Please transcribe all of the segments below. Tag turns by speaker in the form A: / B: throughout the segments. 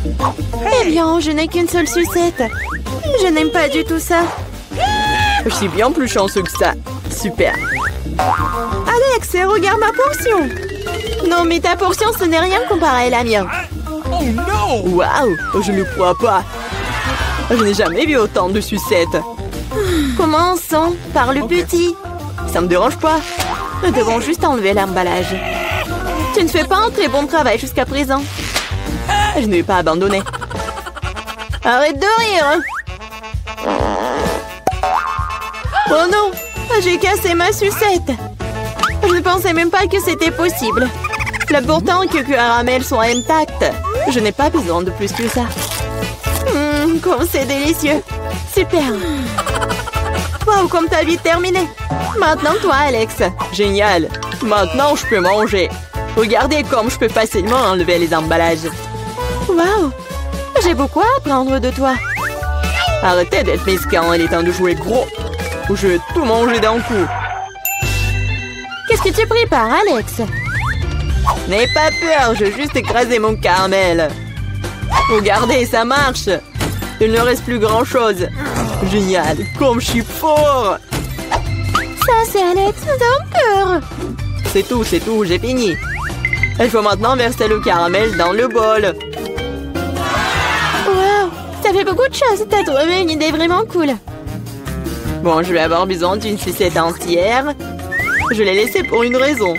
A: Eh bien, je n'ai qu'une seule sucette. Je n'aime pas du tout ça.
B: Je suis bien plus chanceux que ça. Super.
A: Alex, regarde ma portion. Non, mais ta portion, ce n'est rien comparé à la mienne.
C: Oh non!
B: Waouh, je ne crois pas. Je n'ai jamais vu autant de sucettes.
A: Commençons par le petit.
B: Ça me dérange pas.
A: Nous devons juste enlever l'emballage. Tu ne fais pas un très bon travail jusqu'à présent.
B: Je ne vais pas abandonner.
A: Arrête de rire. Oh non, j'ai cassé ma sucette. Je ne pensais même pas que c'était possible. L'important est que le caramel soit intact. Je n'ai pas besoin de plus que ça. Comme c'est délicieux. Super. Wow, comme t'as vite terminé. Maintenant, toi, Alex.
B: Génial. Maintenant, je peux manger. Regardez comme je peux facilement enlever les emballages.
A: Wow, j'ai beaucoup à apprendre de toi.
B: Arrêtez d'être mesquin, il est temps de jouer gros. Ou je vais tout manger d'un coup.
A: Qu'est-ce que tu prépares, Alex?
B: N'aie pas peur, je vais juste écraser mon caramel. Regardez, ça marche. Il ne reste plus grand-chose. Génial, comme je suis fort.
A: Ça, c'est Alex, j'ai peur.
B: C'est tout, j'ai fini. Il faut maintenant verser le caramel dans le bol.
A: Wow, ça fait beaucoup de choses. T'as trouvé une idée vraiment cool.
B: Bon, je vais avoir besoin d'une sucette entière. Je l'ai laissée pour une raison.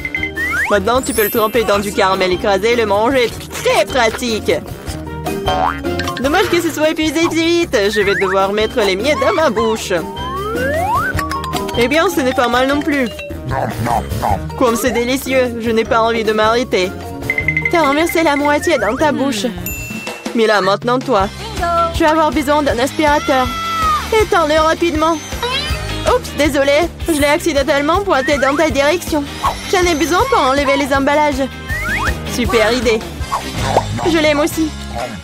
B: Maintenant, tu peux le tremper dans du caramel écrasé et le manger. Très pratique. Dommage que ce soit épuisé si vite. Je vais devoir mettre les miettes dans ma bouche. Eh bien, ce n'est pas mal non plus. Comme c'est délicieux, je n'ai pas envie de m'arrêter.
A: T'as renversé la moitié dans ta bouche.
B: Mais là, maintenant, toi.
A: Je vais avoir besoin d'un aspirateur. Étends-le rapidement. Oups, désolé. Je l'ai accidentellement pointé dans ta direction. J'en ai besoin pour enlever les emballages.
B: Super idée.
A: Je l'aime aussi.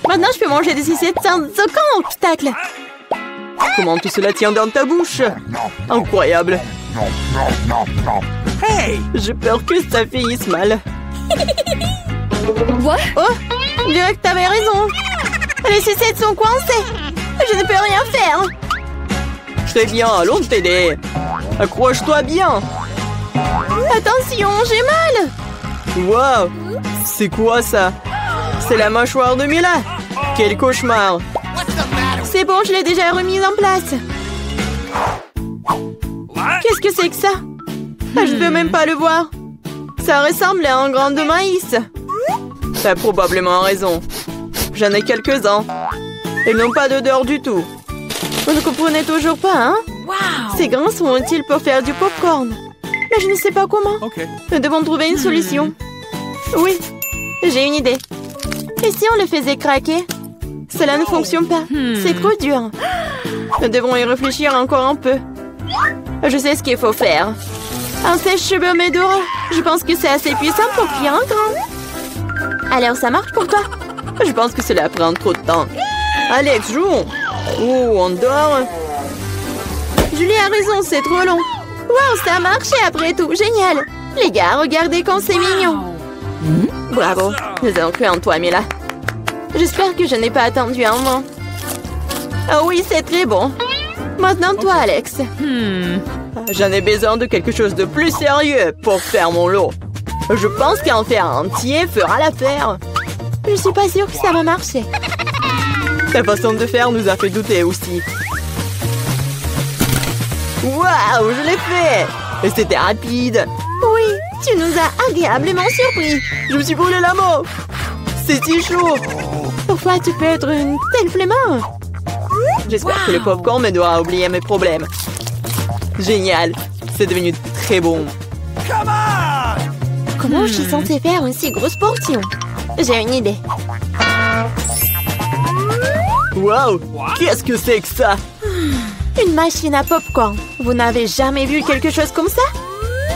A: Maintenant, je peux manger des sucettes sans aucun obstacle.
B: Comment tout cela tient dans ta bouche? Incroyable.
C: Hey!
B: J'ai peur que ça finisse mal.
A: What? Oh, je dirais que t'avais raison. Les sucettes sont coincées. Je ne peux rien faire.
B: Très bien, allons t'aider. Accroche-toi bien.
A: Attention, j'ai mal.
B: Wow, c'est quoi ça? C'est la mâchoire de Mila. Quel cauchemar.
A: C'est bon, je l'ai déjà remise en place. Qu'est-ce que c'est que ça? Je ne peux même pas le voir. Ça ressemble à un grain de maïs.
B: T'as probablement raison. J'en ai quelques-uns. Ils n'ont pas d'odeur du tout.
A: Vous ne comprenez toujours pas, hein?
C: Wow!
A: Ces grains sont utiles pour faire du popcorn. Mais je ne sais pas comment.
C: Okay.
A: Nous devons trouver une solution. Oui, j'ai une idée. Et si on le faisait craquer? Cela ne fonctionne pas. C'est trop dur. Nous devons y réfléchir encore un peu. Je sais ce qu'il faut faire. Un sèche-cheveux Medora. Je pense que c'est assez puissant pour cuire un grain. Alors, ça marche pour toi?
B: Je pense que cela prend trop de temps. Alex, jouons. Oh, on dort.
A: Julie a raison, c'est trop long. Wow, ça a marché après tout. Génial. Les gars, regardez comme c'est mignon.
B: Bravo. Nous avons cru en toi, Mila.
A: J'espère que je n'ai pas attendu un moment. Ah oui, c'est très bon. Maintenant, toi, Alex.
B: J'en ai besoin de quelque chose de plus sérieux pour faire mon lot. Je pense qu'en faire un entier fera l'affaire.
A: Je suis pas sûre que ça va marcher.
B: Ta façon de faire nous a fait douter aussi. Waouh, je l'ai fait! Et c'était rapide.
A: Oui, tu nous as agréablement surpris.
B: Je me suis brûlé la main. C'est si chaud.
A: Parfois, tu peux être une telle flemmard.
B: J'espère que le popcorn me doit oublier mes problèmes. Génial. C'est devenu très bon.
C: Come on!
A: Comment je suis censée faire une si grosse portion? J'ai une idée.
B: Waouh! Qu'est-ce que c'est que ça?
A: Une machine à popcorn. Vous n'avez jamais vu quelque chose comme ça?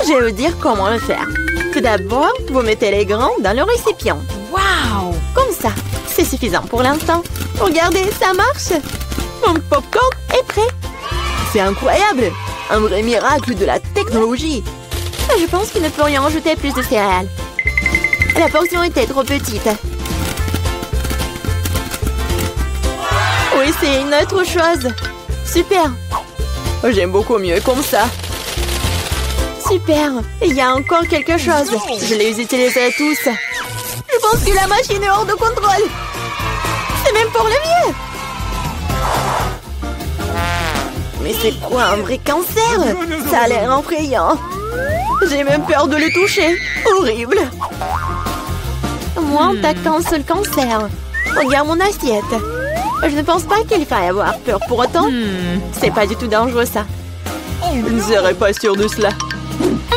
A: Je vais vous dire comment le faire. Tout d'abord, vous mettez les grains dans le récipient.
C: Wow!
A: Comme ça. C'est suffisant pour l'instant. Regardez, ça marche. Mon popcorn est prêt.
B: C'est incroyable! Un vrai miracle de la technologie.
A: Je pense qu'il ne peut rien ajouter plus de céréales. La portion était trop petite. c'est une autre chose. Super.
B: J'aime beaucoup mieux comme ça.
A: Super. Il y a encore quelque chose.
B: Je les utiliserai tous.
A: Je pense que la machine est hors de contrôle. C'est même pour le mieux. Mais c'est quoi un vrai cancer? Ça a l'air effrayant.
B: J'ai même peur de le toucher. Horrible.
A: Moi, on t'attend un seul cancer. Regarde mon assiette. Je ne pense pas qu'il faille avoir peur pour autant. C'est pas du tout dangereux, ça.
B: Je ne serais pas sûre de cela.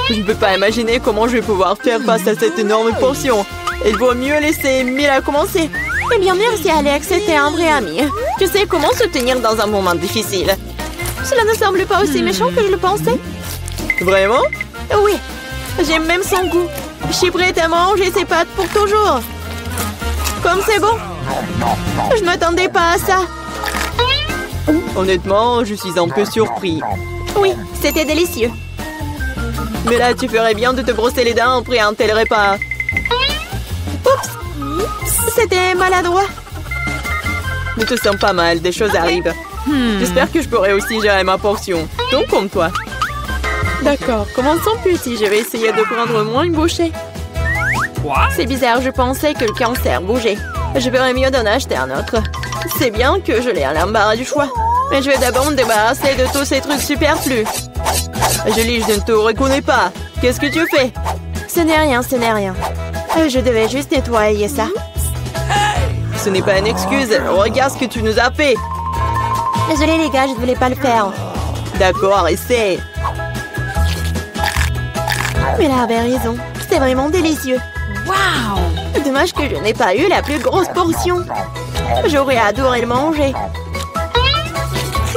B: Je ne peux pas imaginer comment je vais pouvoir faire face à cette énorme portion. Il vaut mieux laisser Mila commencer.
A: Eh bien, merci Alex, c'était un vrai ami.
B: Tu sais comment se tenir dans un moment difficile.
A: Cela ne semble pas aussi méchant que je le pensais.
B: Vraiment?
A: Oui, j'aime même son goût. Je suis prête à manger ses pâtes pour toujours. Comme c'est bon. Je ne m'attendais pas à ça.
B: Honnêtement, je suis un peu surpris.
A: Oui, c'était délicieux.
B: Mais là, tu ferais bien de te brosser les dents après un tel repas.
A: Oups, c'était maladroit.
B: Ne te sens pas mal, des choses arrivent. J'espère que je pourrai aussi gérer ma portion. Donc comme toi.
A: D'accord, commençons petit. Je vais essayer de prendre moins une bouchée. C'est bizarre, je pensais que le cancer bougeait. Je ferais mieux d'en acheter un autre. C'est bien que je l'ai à l'embarras du choix. Mais je vais d'abord me débarrasser de tous ces trucs superflus.
B: Julie, je ne te reconnais pas. Qu'est-ce que tu fais?
A: Ce n'est rien, ce n'est rien. Je devais juste nettoyer ça.
B: Ce n'est pas une excuse. Regarde ce que tu nous as fait.
A: Désolée les gars, je ne voulais pas le faire.
B: D'accord, essaie.
A: Mais là avait raison. C'est vraiment délicieux.
C: Wow!
A: Dommage que je n'ai pas eu la plus grosse portion. J'aurais adoré le manger.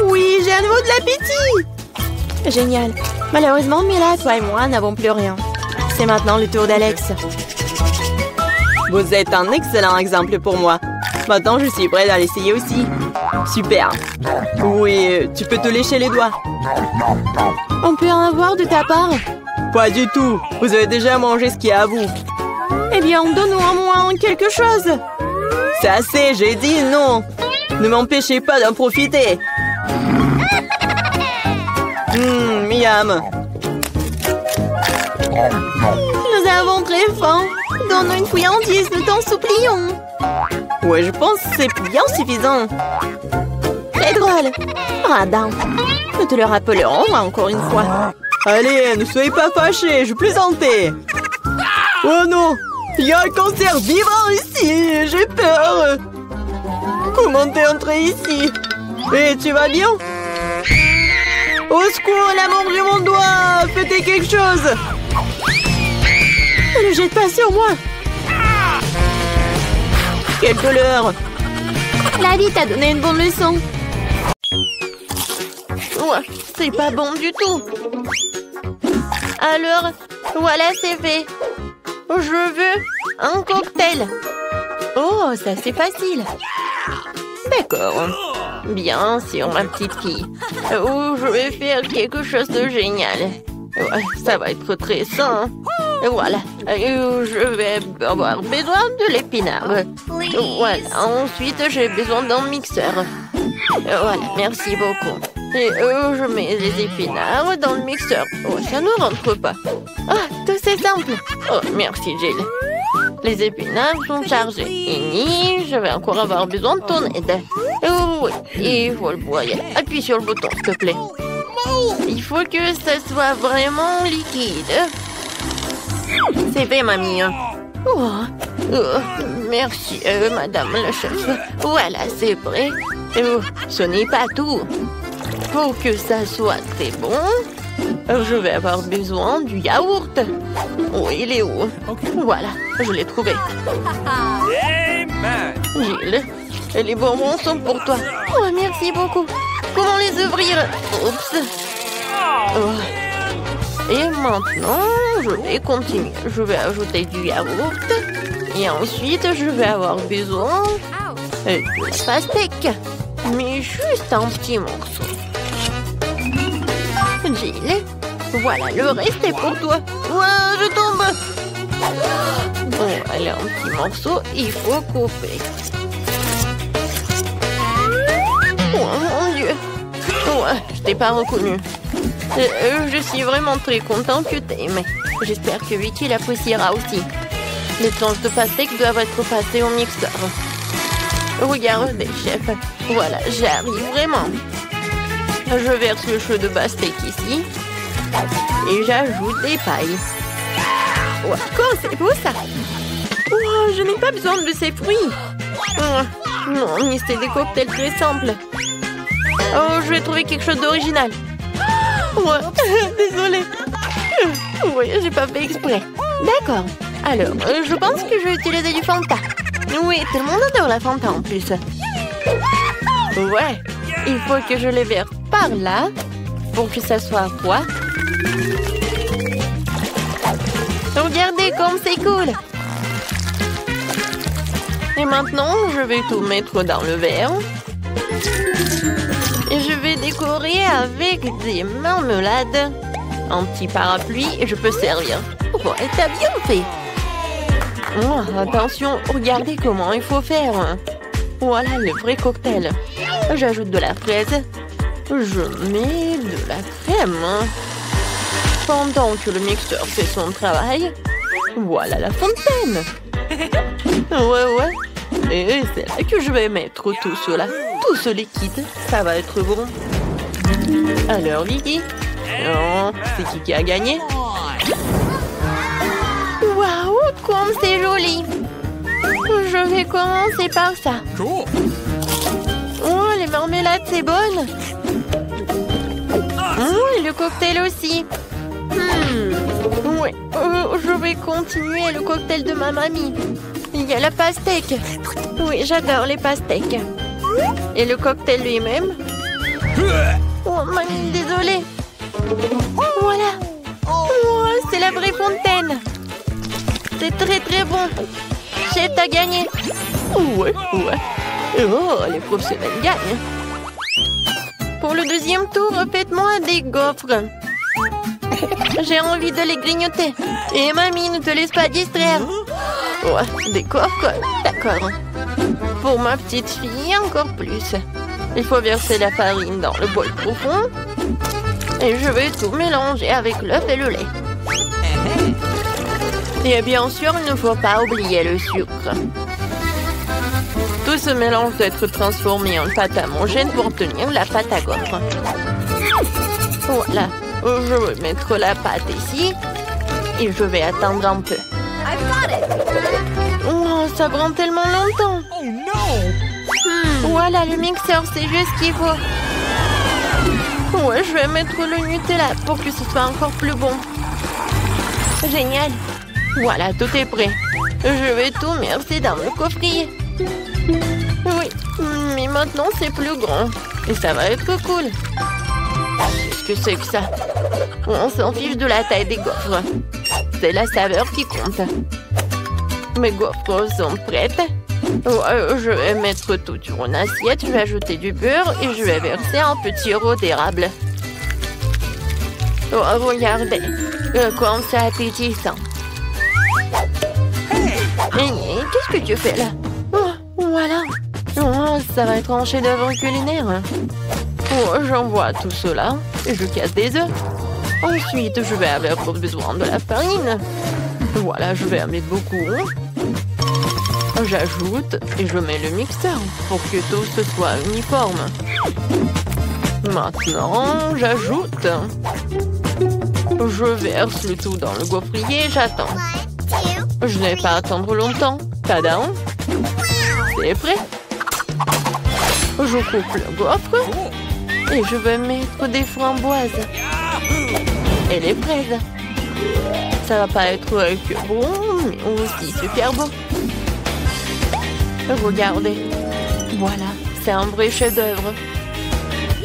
A: Oui, j'ai à nouveau de l'appétit. Génial. Malheureusement, Mila, toi et moi n'avons plus rien. C'est maintenant le tour d'Alex.
B: Vous êtes un excellent exemple pour moi. Maintenant, je suis prête à l'essayer aussi. Super. Oui, tu peux te lécher les doigts.
A: On peut en avoir de ta part?
B: Pas du tout. Vous avez déjà mangé ce qui est à vous.
A: Eh bien, donne-nous au moins quelque chose.
B: C'est assez, j'ai dit non. Ne m'empêchez pas d'en profiter. Miam.
A: Nous avons très faim. Donne-nous une friandise, nous t'en supplions.
B: Ouais, je pense que c'est bien suffisant.
A: Très drôle. Radin. Nous te le rappellerons encore une fois.
B: Allez, ne soyez pas fâchés, je plaisantais. Oh non, il y a un cancer vivant ici, j'ai peur. Comment t'es entré ici? Et tu vas bien? Au secours, elle a mangé mon doigt. Faites quelque chose.
A: Ne le jette pas sur moi.
B: Quelle douleur.
A: La vie t'a donné une bonne leçon. Ouais, c'est pas bon du tout. Alors, voilà, c'est fait. Je veux un cocktail. Oh, ça c'est facile. D'accord. Bien sûr, ma petite fille. Oh, je vais faire quelque chose de génial. Ouais, ça va être très sain. Voilà. Je vais avoir besoin de l'épinard. Voilà. Ensuite, j'ai besoin d'un mixeur. Voilà, merci beaucoup. Et je mets les épinards dans le mixeur. Oh, ça ne rentre pas. Ah, tout c'est simple. Oh, merci, Jill. Les épinards sont chargés. Et je vais encore avoir besoin de ton aide. Oh, oui, il faut le broyer. Appuie sur le bouton, s'il te plaît. Il faut que ça soit vraiment liquide. C'est fait, mamie. Oh, merci, madame la chef. Voilà, c'est prêt. Ce n'est pas tout. Pour que ça soit très bon, je vais avoir besoin du yaourt. Oh, il est où? Voilà, je l'ai trouvé. Jill, les bonbons sont pour toi. Oh, merci beaucoup. Comment les ouvrir? Oups. Oh. Et maintenant, je vais continuer. Je vais ajouter du yaourt. Et ensuite, je vais avoir besoin de pastèque. Mais juste un petit morceau. Jill, voilà, le reste est pour toi. Ouah, je tombe. Bon, allez, un petit morceau, il faut couper. Ouais, je t'ai pas reconnu. Je suis vraiment très contente que t'aimes. J'espère que Vicky l'appréciera aussi. Les tranches de pastèque doivent être passées au mixeur. Regardez, chef. Voilà, j'arrive vraiment. Je verse le jus de pastèque ici. Et j'ajoute des pailles. Wow, c'est beau ça. Wow, je n'ai pas besoin de ces fruits. Non, mais c'est des cocktails très simples. Oh, je vais trouver quelque chose d'original. Ouais, désolée. Oui, j'ai pas fait exprès. D'accord. Alors, je pense que je vais utiliser du Fanta. Oui, tout le monde adore la Fanta en plus. Ouais, il faut que je les verse par là pour que ça soit froid. Regardez comme c'est cool. Et maintenant, je vais tout mettre dans le verre. Et je vais décorer avec des marmelades. Un petit parapluie et je peux servir. Oh, t'as bien fait. Oh, attention, regardez comment il faut faire. Voilà le vrai cocktail. J'ajoute de la fraise. Je mets de la crème. Pendant que le mixeur fait son travail, voilà la fontaine. Ouais. Et c'est là que je vais mettre tout cela. Tout ce liquide, ça va être bon. Alors, Vicky, non, c'est qui a gagné? Waouh, comme c'est joli! Je vais commencer par ça. Oh, les marmelades, c'est bonne. Et le cocktail aussi. Oui, je vais continuer le cocktail de ma mamie. Il y a la pastèque. Oui, j'adore les pastèques. Et le cocktail lui-même. Oh, mamie, désolée. Voilà. Oh, c'est la vraie fontaine. C'est très très bon. Chef, t'as gagné. Ouais. Oh, les professionnels gagnent. Pour le deuxième tour, faites-moi des gaufres. J'ai envie de les grignoter. Et mamie, ne te laisse pas distraire. Ouais, des gaufres, d'accord. Pour ma petite fille, encore plus. Il faut verser la farine dans le bol profond. Et je vais tout mélanger avec l'œuf et le lait. Et bien sûr, il ne faut pas oublier le sucre. Tout ce mélange doit être transformé en pâte homogène pour obtenir la pâte à gaufres. Voilà, je vais mettre la pâte ici. Et je vais attendre un peu. Oh, ça prend tellement longtemps. Voilà, le mixeur, c'est juste ce qu'il faut. Ouais, je vais mettre le Nutella pour que ce soit encore plus bon. Génial. Voilà, tout est prêt. Je vais tout verser dans le coffrier. Oui, mais maintenant c'est plus grand. Et ça va être cool. Qu'est-ce que c'est que ça? On s'en fiche de la taille des gaufres. C'est la saveur qui compte. Mes gaufres sont prêtes. Je vais mettre tout sur une assiette. Je vais ajouter du beurre et je vais verser un petit sirop d'érable. Oh, regardez. Comme c'est appétissant. Qu'est-ce que tu fais là? Oh, voilà. Oh, ça va être un chef-d'œuvre culinaire. Oh, j'envoie tout cela et je casse des œufs. Ensuite, je vais avoir besoin de la farine. Voilà, je vais en mettre beaucoup. J'ajoute et je mets le mixeur pour que tout ce soit uniforme. Maintenant, j'ajoute. Je verse le tout dans le gaufrier et j'attends. Je n'ai pas à attendre longtemps. Tadam! C'est prêt. Je coupe le gaufre et je vais mettre des framboises et les fraises. Ça va pas être que bon, mais aussi super beau. Regardez. Voilà, c'est un vrai chef-d'œuvre.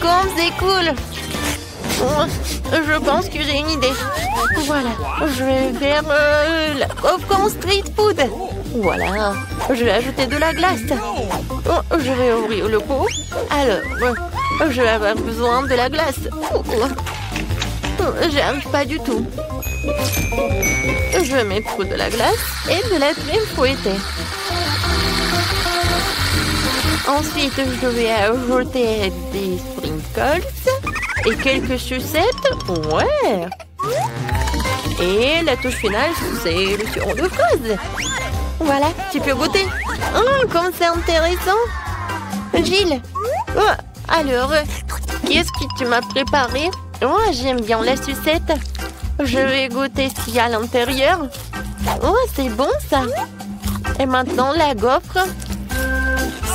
A: Comme c'est cool! Je pense que j'ai une idée. Voilà, je vais faire la gaufre en street food. Voilà, je vais ajouter de la glace. Je vais ouvrir le pot. Alors, je vais avoir besoin de la glace. J'y arrive pas du tout. Je vais mettre de la glace et de la crème fouettée. Ensuite, je vais ajouter des sprinkles. Et quelques sucettes. Ouais. Et la touche finale, c'est le sirop de fraise. Voilà, tu peux goûter. Oh, comme c'est intéressant. Gilles. Oh, alors, qu'est-ce que tu m'as préparé? Oh, j'aime bien la sucette. Je vais goûter ce qu'il y a à l'intérieur. Oh, c'est bon ça. Et maintenant, la gaufre.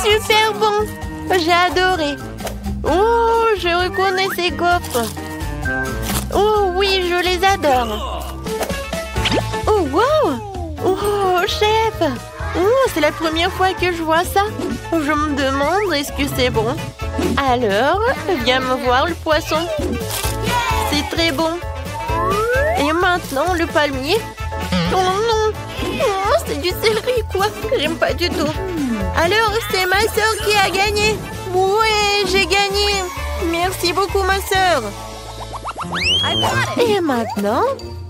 A: Super bon. J'ai adoré. Oh, je reconnais ces gaufres. Oh oui, je les adore. Oh, wow. Oh, chef. Oh, c'est la première fois que je vois ça. Je me demande, est-ce que c'est bon? Alors, viens me voir le poisson. C'est très bon. Et maintenant, le palmier. Oh non. Oh, c'est du céleri, quoi. J'aime pas du tout. Alors, c'est ma sœur qui a gagné. Ouais, j'ai gagné. Merci beaucoup, ma sœur. Et maintenant,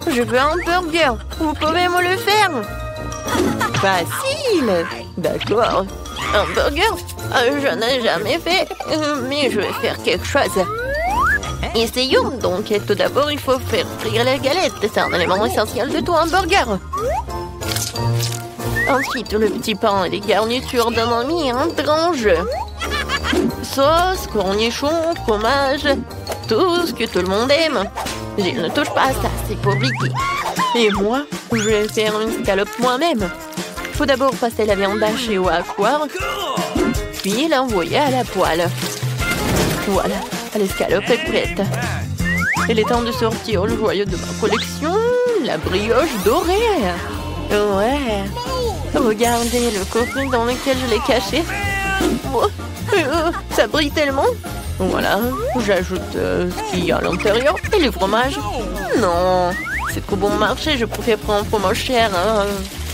A: je veux un burger. Vous pouvez me le faire? Facile. D'accord. Un burger? Je n'ai jamais fait, mais je vais faire quelque chose. Essayons donc. Tout d'abord, il faut faire frire la galette. C'est un élément essentiel de tout un burger. Ensuite, le petit pain et les garnitures donnent un grand jeu. Sauce, cornichons, fromage, tout ce que tout le monde aime. Je ne touche pas à ça, c'est pour Vicky. Et moi, je vais faire une scalope moi-même. Il faut d'abord passer la viande hachée au hachoir, puis l'envoyer à la poêle. Voilà, l'escalope est prête. Il est temps de sortir le joyau de ma collection, la brioche dorée. Ouais. Regardez le coffret dans lequel je l'ai caché. Oh, ça brille tellement. Voilà, j'ajoute ce qu'il y a à l'intérieur et le fromage. Non, c'est trop bon marché, je préfère prendre un fromage cher.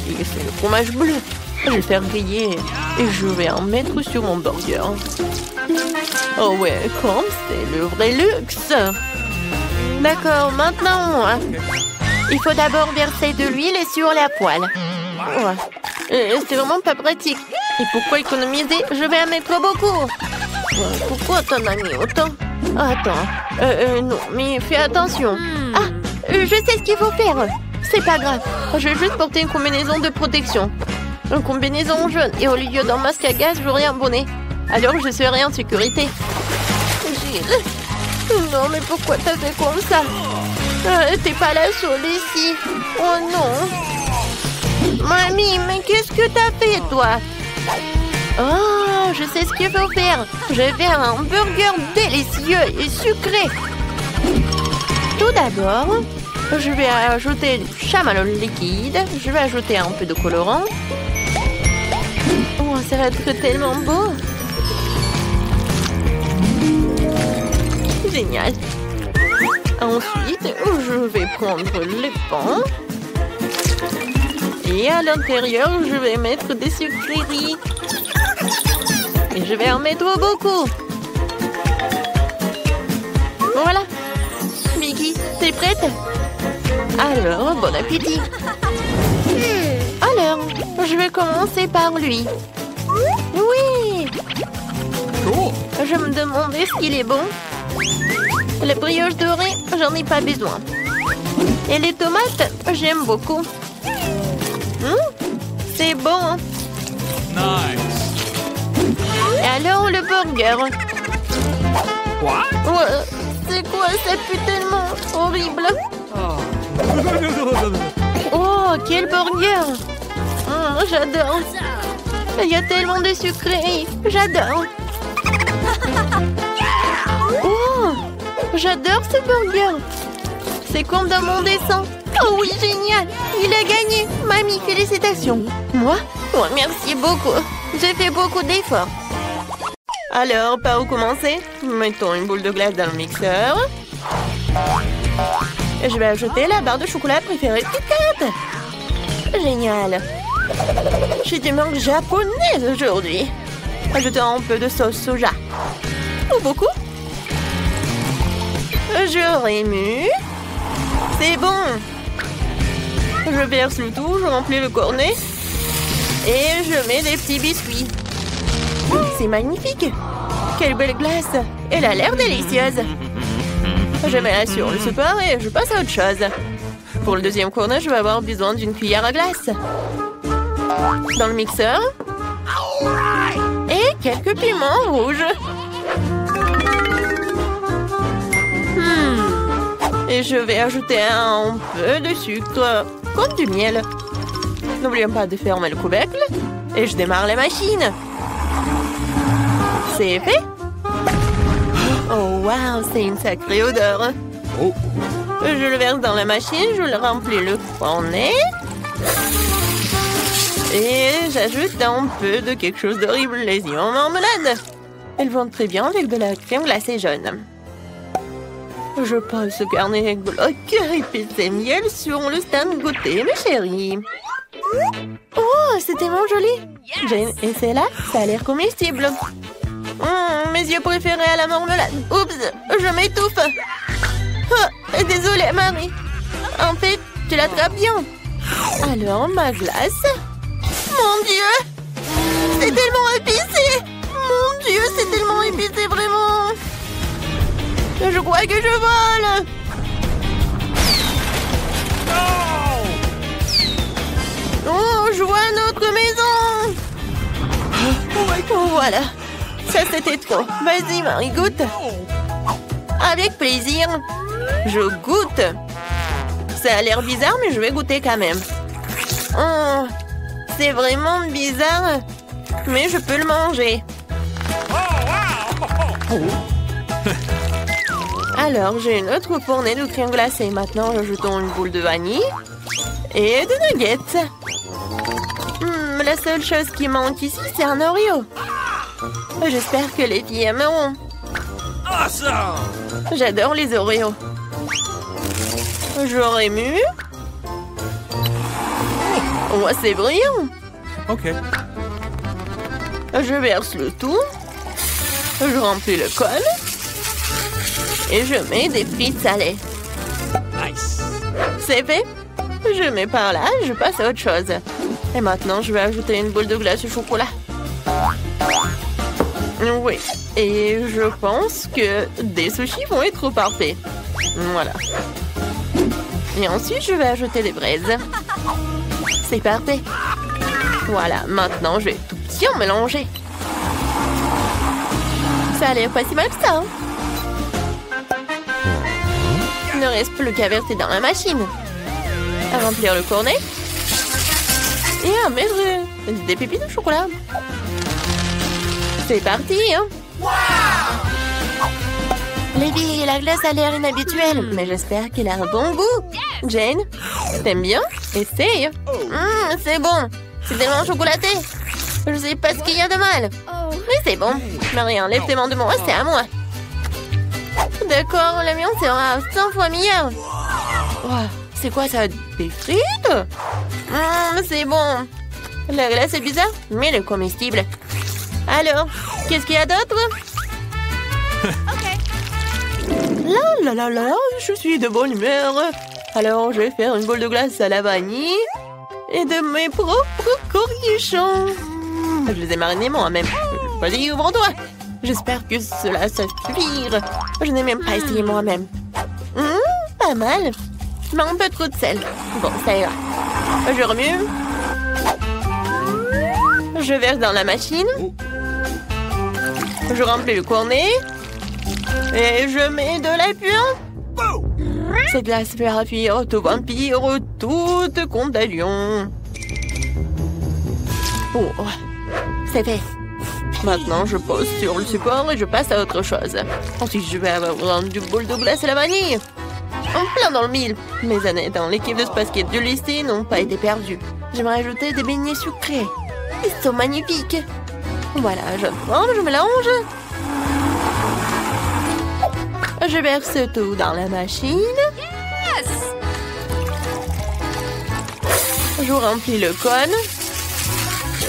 A: Et c'est le fromage bleu. Je vais le faire griller et je vais en mettre sur mon burger. Oh ouais, comme c'est le vrai luxe. D'accord, maintenant, il faut d'abord verser de l'huile sur la poêle. Ouais. C'est vraiment pas pratique. Et pourquoi économiser? Je vais en mettre beaucoup. Pourquoi t'en as mis autant? Attends. Non, mais fais attention. Ah, je sais ce qu'il faut faire. C'est pas grave. Je vais juste porter une combinaison de protection. Une combinaison jaune. Et au lieu d'un masque à gaz, j'aurai un bonnet. Alors je serai en sécurité. Gilles. Non, mais pourquoi t'as fait comme ça? T'es pas la seule ici. Oh non. Mamie, mais qu'est-ce que t'as fait, toi? Oh, je sais ce qu'il faut faire. Je vais faire un burger délicieux et sucré. Tout d'abord, je vais ajouter du chamallow liquide. Je vais ajouter un peu de colorant. Oh, ça va être tellement beau. Génial. Ensuite, je vais prendre le pain. Et à l'intérieur, je vais mettre des sucreries. Et je vais en mettre beaucoup. Voilà. Vicky, t'es prête? Alors, bon appétit. Alors, je vais commencer par lui. Oui. Je me demandais est-ce qu'il est bon. La brioche dorée, j'en ai pas besoin. Et les tomates, j'aime beaucoup. C'est bon.
C: Nice.
A: Et alors le burger.
C: What?
A: Ouais, c'est quoi? Ça pue tellement horrible. Oh, quel burger. J'adore. Il y a tellement de sucreries. J'adore. Oh, j'adore ce burger. C'est comme dans mon dessin. Oh oui, génial. Il a gagné. Mamie, félicitations. Moi? Ouais, merci beaucoup. J'ai fait beaucoup d'efforts. Alors, par où commencer? Mettons une boule de glace dans le mixeur. Et je vais ajouter la barre de chocolat préférée de Kit Kat. Génial. J'ai des mangues japonaises aujourd'hui. Ajouter un peu de sauce soja. Ou beaucoup. Je remue. C'est bon. Je verse le tout, je remplis le cornet. Et je mets des petits biscuits. C'est magnifique. Quelle belle glace. Elle a l'air délicieuse.
B: Je mets là sur le support et je passe à autre chose. Pour le deuxième cornet, je vais avoir besoin d'une cuillère à glace. Dans le mixeur. Et quelques piments rouges. Et je vais ajouter un peu de sucre, comme du miel. N'oublions pas de fermer le couvercle. Et je démarre la machine. C'est fait. Oh, wow, c'est une sacrée odeur.
C: Oh.
B: Je le verse dans la machine, je le remplis le cornet. Et j'ajoute un peu de quelque chose d'horrible, les yeux en marmelade. Elles vont très bien avec de la crème glacée jaune. Je pose ce carnet glauque épicé miel sur le stand goûter, mes chéris. Oh, c'est tellement joli. Jane, et c'est là, ça a l'air comestible. Mes yeux préférés à la marmelade. Oups, je m'étouffe. Oh, désolée, Marie. En fait, tu l'attrapes bien. Alors, ma glace. Mon Dieu, c'est tellement épicé. Mon Dieu, c'est tellement épicé, vraiment. Je crois que je vole. Oh, je vois notre maison. Oh, voilà. Ça, c'était trop. Vas-y, Marie, goûte. Avec plaisir. Je goûte. Ça a l'air bizarre, mais je vais goûter quand même. Oh, c'est vraiment bizarre. Mais je peux le manger. Alors, j'ai une autre fournée de crème glacée. Maintenant, rajoutons une boule de vanille et de nuggets. La seule chose qui manque ici, c'est un Oreo. J'espère que les filles aimeront.
C: Awesome.
B: J'adore les Oreos. J'aurais mu. Oh, c'est brillant.
C: Ok.
B: Je verse le tout. Je remplis le col. Et je mets des frites salées.
C: Nice.
B: C'est fait. Je mets par là, je passe à autre chose. Et maintenant, je vais ajouter une boule de glace au chocolat. Oui. Et je pense que des sushis vont être parfaits. Voilà. Et ensuite, je vais ajouter des braises. C'est parfait. Voilà, maintenant, je vais tout bien mélanger. Ça a l'air pas si mal que ça. Hein? Il ne reste plus qu'à verser dans la machine. À remplir le cornet. Et à mettre des pépites de chocolat. C'est parti, hein? Les filles, la glace a l'air inhabituelle, mais j'espère qu'elle a un bon goût. Jane, t'aimes bien? Essaye. C'est bon. C'est tellement chocolaté. Je sais pas ce qu'il y a de mal. Mais c'est bon. Marie, enlève tes mains de moi, c'est à moi. D'accord, le mien sera 100 fois meilleur. Wow, c'est quoi ça? Des frites? C'est bon. La glace est bizarre, mais elle est comestible. Alors, qu'est-ce qu'il y a d'autre? Là, je suis de bonne humeur. Alors, je vais faire une boule de glace à la vanille et de mes propres cornichons. Je les ai marinés moi-même. Vas-y, ouvre-toi. J'espère que cela suffira. Je n'ai même pas essayé moi-même. Pas mal. Mais un peu trop de sel. Bon, ça ira. Je remue. Je verse dans la machine. Je remplis le cornet. Et je mets de la pure. Cette glace fera fuir tout vampire, toute contagion. Oh, c'est fait. Maintenant, je pose sur le support et je passe à autre chose. Ensuite, je vais avoir une boule de glace à la vanille. En plein dans le mille. Mes années dans l'équipe de basket du lycée n'ont pas été perdues. J'aimerais ajouter des beignets sucrés. Ils sont magnifiques. Voilà, je forme, je mélange. Je verse tout dans la machine. Je remplis le cône.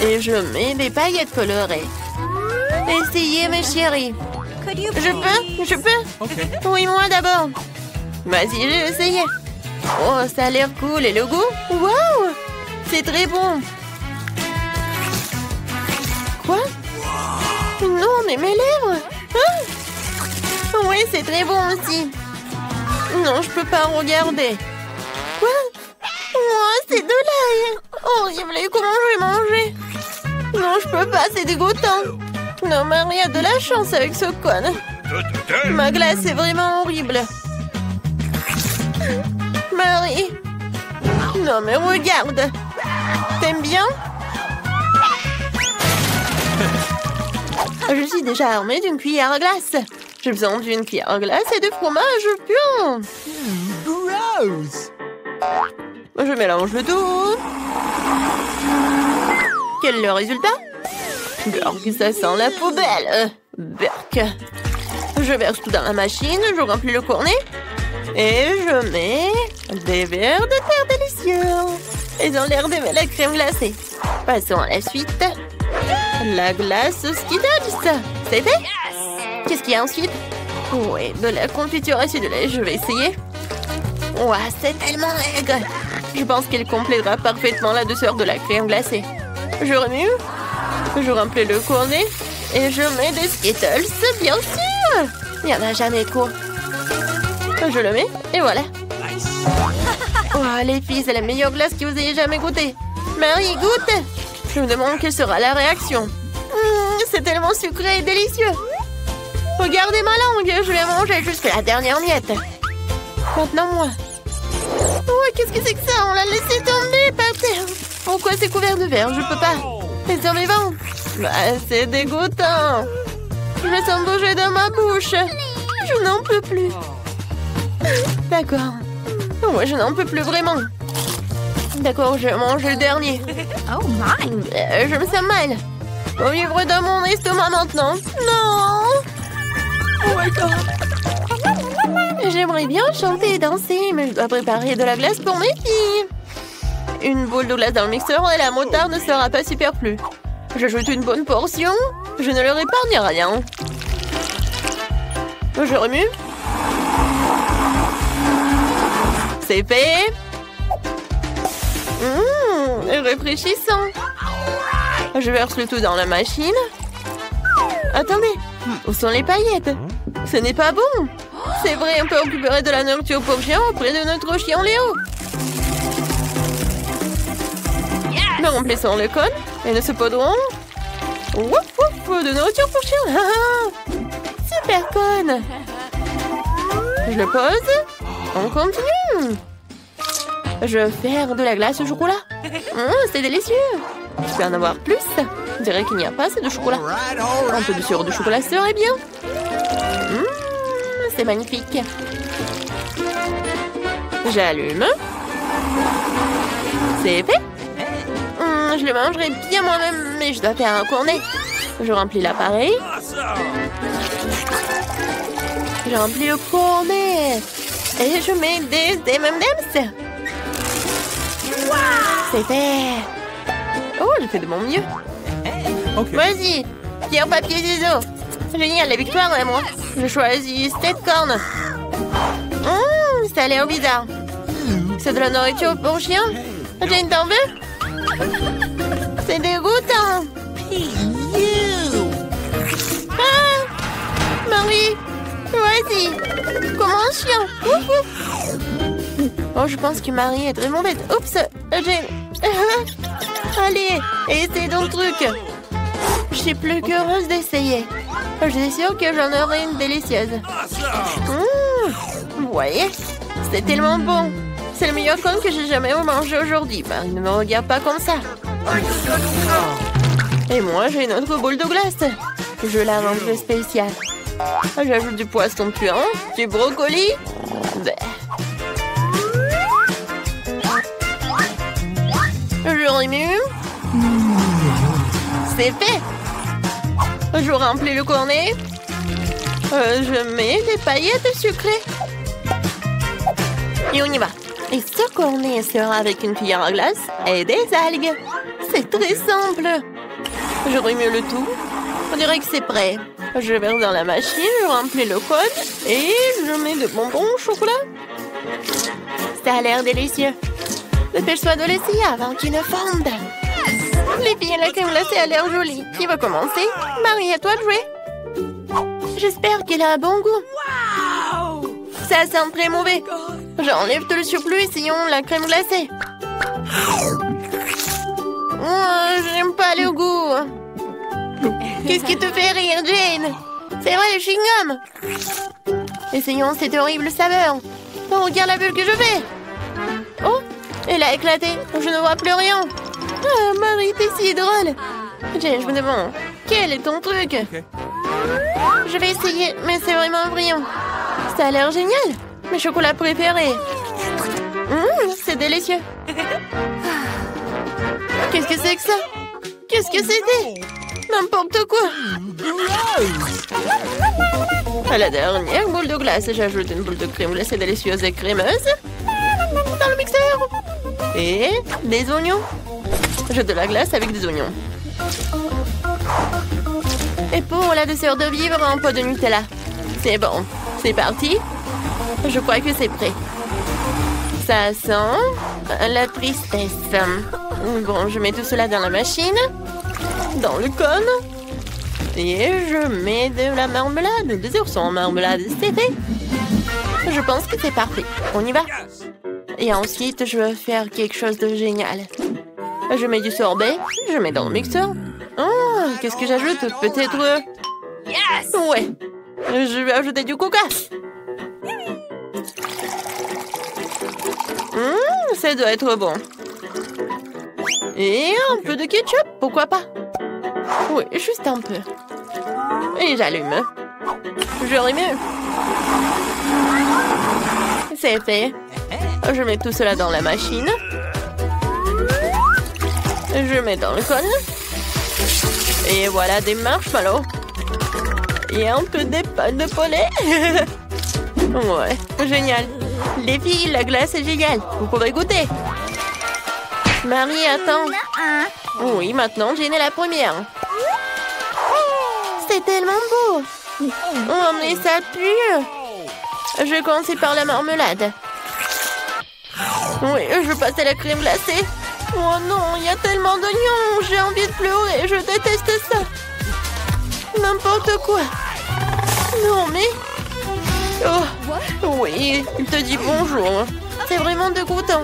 B: Et je mets des paillettes colorées. Essayez, mes chéris. Je peux? Oui, moi d'abord. Vas-y, je vais essayer. Oh, ça a l'air cool. Et le goût? Waouh! C'est très bon. Quoi? Non, mais mes lèvres! Oui, c'est très bon aussi.
A: Non, je peux pas regarder. Quoi? Oh, c'est de l'ail. Horrible, et comment je vais manger? Non, je peux pas, c'est dégoûtant. Non, Marie a de la chance avec ce con. Ma glace est vraiment horrible. Marie. Non, mais regarde. T'aimes bien? Je suis déjà armée d'une cuillère à glace. J'ai besoin d'une cuillère à glace et de fromage pur.
C: Gross!
A: Je mélange le tout. Quel est le résultat? Burk, ça sent la poubelle. Burk. Je verse tout dans la machine, je remplis le cornet. Et je mets des verres de terre délicieux. Ils ont l'air d'aimer la crème glacée. Passons à la suite. La glace Skittles. C'est fait? Qu'est-ce qu'il y a ensuite? Oui, de la confiture acidulée. Je vais essayer. Ouah, c'est tellement aigre. Je pense qu'il complétera parfaitement la douceur de la crème glacée. Je remue. Je remplis le cornet. Et je mets des Skittles, bien sûr. Il n'y en a jamais trop. Je le mets, et voilà. Oh, les filles, c'est la meilleure glace que vous ayez jamais goûtée. Marie, goûte. Je me demande quelle sera la réaction. C'est tellement sucré et délicieux. Regardez ma langue, je vais manger jusqu'à la dernière miette. Maintenant, moi. Oh, qu'est-ce que c'est que ça? On l'a laissé tomber par terre. Pourquoi c'est couvert de verre? Je peux pas. Les survivants. Bah, c'est dégoûtant. Je me sens bouger dans ma bouche. Je n'en peux plus. D'accord. Moi, je n'en peux plus vraiment. D'accord, je vais manger le dernier.
D: Oh my!
A: Je me sens mal. Au livre dans mon estomac maintenant. Non! Oh my God! J'aimerais bien chanter et danser, mais je dois préparer de la glace pour mes filles. Une boule de glace dans le mixeur et la moutarde ne sera pas superflue. J'ajoute une bonne portion. Je ne leur épargne rien. Je remue. C'est fait. Réfléchissant. Je verse le tout dans la machine. Attendez, où sont les paillettes? Ce n'est pas bon. C'est vrai, on peut récupérer de la nourriture pour chien auprès de notre chien Léo. Nous remplissons le cône et nous saupoudrons. Wouf wouf, de nourriture pour chien. Super cône. Je le pose. On continue. Je vais faire de la glace au chocolat. C'est délicieux. Je peux en avoir plus. On dirait qu'il n'y a pas assez de chocolat. Un peu de sirop de chocolat serait bien. C'est magnifique. J'allume. C'est fait. Je le mangerai bien moi-même, mais je dois faire un cornet. Je remplis l'appareil. Je remplis le cornet. Et je mets des M&M's. C'est fait. Oh, je fais de mon mieux.
C: Okay.
A: Vas-y, pierre, papier, ciseaux. Génial, la victoire est moi. Je choisis cette corne. Ça a l'air bizarre. C'est de la nourriture pour chien. Jane, t'en veux? C'est dégoûtant. Marie, vas-y. Comme un chien. Ouf, ouf. Oh, je pense que Marie est vraiment bête. Oups, Jane. Allez, essaye ton truc. Je suis plus qu'heureuse d'essayer. Je suis sûre que j'en aurai une délicieuse. Vous voyez, c'est tellement bon. C'est le meilleur cône que j'ai jamais mangé aujourd'hui. Marie ne me regarde pas comme ça. Et moi, j'ai une autre boule de glace. Je la range spéciale. J'ajoute du poisson puant, du brocoli. Je remue. C'est fait. Je remplis le cornet. Je mets des paillettes sucrées. Et on y va. Et ce cornet sera avec une cuillère à glace et des algues. C'est très simple. Je remue le tout. On dirait que c'est prêt. Je verse dans la machine, je remplis le code et je mets de bonbons au chocolat. Ça a l'air délicieux. Dépêche-toi de l'essayer avant qu'il ne fonde. Les filles, la crème glacée a l'air jolie. Qui va commencer? Marie, à toi de jouer. J'espère qu'il a un bon goût. Ça sent très mauvais. J'enlève tout le surplus, essayons la crème glacée. Oh, j'aime pas le goût. Qu'est-ce qui te fait rire, Jane? C'est vrai, le chewing-gum. Essayons cette horrible saveur. Oh, regarde la bulle que je fais. Oh, elle a éclaté. Je ne vois plus rien. Ah, Marie, t'es si drôle. Jane, je me demande, quel est ton truc? Je vais essayer, mais c'est vraiment brillant. Ça a l'air génial. Mes chocolats préférés. C'est délicieux. Qu'est-ce que c'est que ça? Qu'est-ce que c'était? N'importe quoi. À la dernière boule de glace, j'ajoute une boule de crème glacée délicieuse et crémeuse. Dans le mixeur. Et des oignons. Je de la glace avec des oignons. Et pour la douceur de vivre, un pot de Nutella. C'est bon. C'est parti. Je crois que c'est prêt. Ça sent la tristesse. Bon, je mets tout cela dans la machine. Dans le cône. Et je mets de la marmelade. Des oursons en marmelade, c'est fait. Je pense que c'est parfait. On y va. Et ensuite, je vais faire quelque chose de génial. Je mets du sorbet. Je mets dans le mixeur. Oh, qu'est-ce que j'ajoute? Peut-être... Ouais. Je vais ajouter du coca. Ça doit être bon. Et un peu de ketchup, pourquoi pas? Oui, juste un peu. Et j'allume. J'aurais mieux. C'est fait. Je mets tout cela dans la machine. Je mets dans le cône. Et voilà des marshmallows. Et un peu de pâte de poulet. Ouais, génial. Les filles, la glace est géniale. Vous pourrez goûter. Marie, attends. Oui, maintenant, Jane est la première. C'est tellement beau. Oh, mais ça pue. Je vais commencer par la marmelade. Oui, je passe à la crème glacée. Oh non, il y a tellement d'oignons. J'ai envie de pleurer. Je déteste ça. N'importe quoi. Non, mais... Oh, oui, il te dit bonjour. C'est vraiment dégoûtant.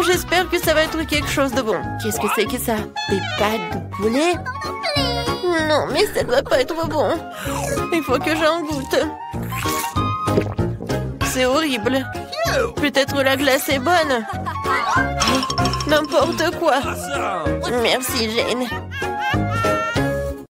A: J'espère que ça va être quelque chose de bon. Qu'est-ce que c'est que ça? Des pâtes de poulet? Non, mais ça doit pas être bon. Il faut que j'en goûte. C'est horrible. Peut-être la glace est bonne. N'importe quoi. Merci, Jane.